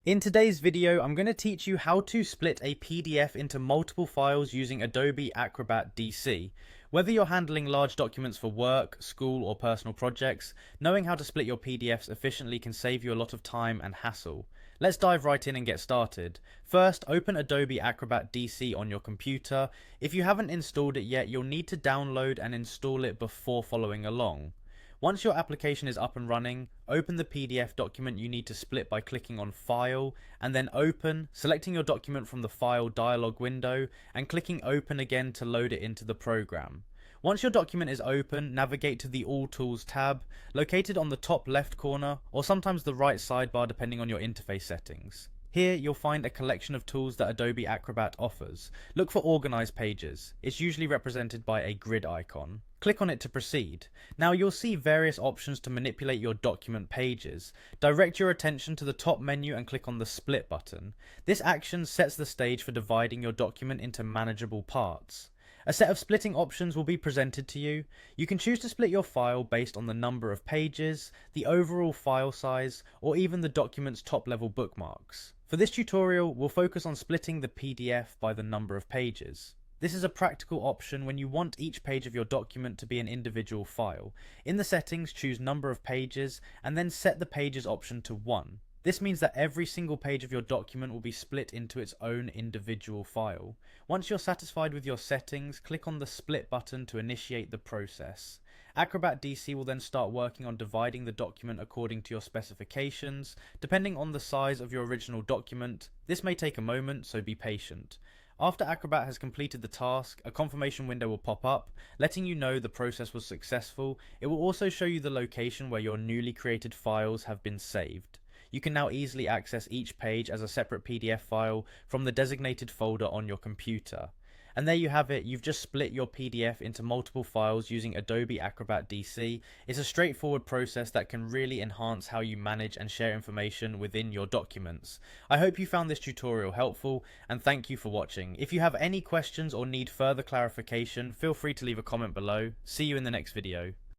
In today's video, I'm going to teach you how to split a PDF into multiple files using Adobe Acrobat DC. Whether you're handling large documents for work, school, or personal projects, knowing how to split your PDFs efficiently can save you a lot of time and hassle. Let's dive right in and get started. First, open Adobe Acrobat DC on your computer. If you haven't installed it yet, you'll need to download and install it before following along. Once your application is up and running, open the PDF document you need to split by clicking on File, and then Open, selecting your document from the File dialog window, and clicking Open again to load it into the program. Once your document is open, navigate to the All Tools tab, located on the top left corner, or sometimes the right sidebar depending on your interface settings. Here, you'll find a collection of tools that Adobe Acrobat offers. Look for Organize Pages. It's usually represented by a grid icon. Click on it to proceed. Now you'll see various options to manipulate your document pages. Direct your attention to the top menu and click on the Split button. This action sets the stage for dividing your document into manageable parts. A set of splitting options will be presented to you. You can choose to split your file based on the number of pages, the overall file size, or even the document's top-level bookmarks. For this tutorial, we'll focus on splitting the PDF by the number of pages. This is a practical option when you want each page of your document to be an individual file. In the settings, choose number of pages, and then set the pages option to 1. This means that every single page of your document will be split into its own individual file. Once you're satisfied with your settings, click on the Split button to initiate the process. Acrobat DC will then start working on dividing the document according to your specifications. Depending on the size of your original document, this may take a moment, so be patient. After Acrobat has completed the task, a confirmation window will pop up, letting you know the process was successful. It will also show you the location where your newly created files have been saved. You can now easily access each page as a separate PDF file from the designated folder on your computer. And there you have it, you've just split your PDF into multiple files using Adobe Acrobat DC. It's a straightforward process that can really enhance how you manage and share information within your documents. I hope you found this tutorial helpful, and thank you for watching. If you have any questions or need further clarification, feel free to leave a comment below. See you in the next video.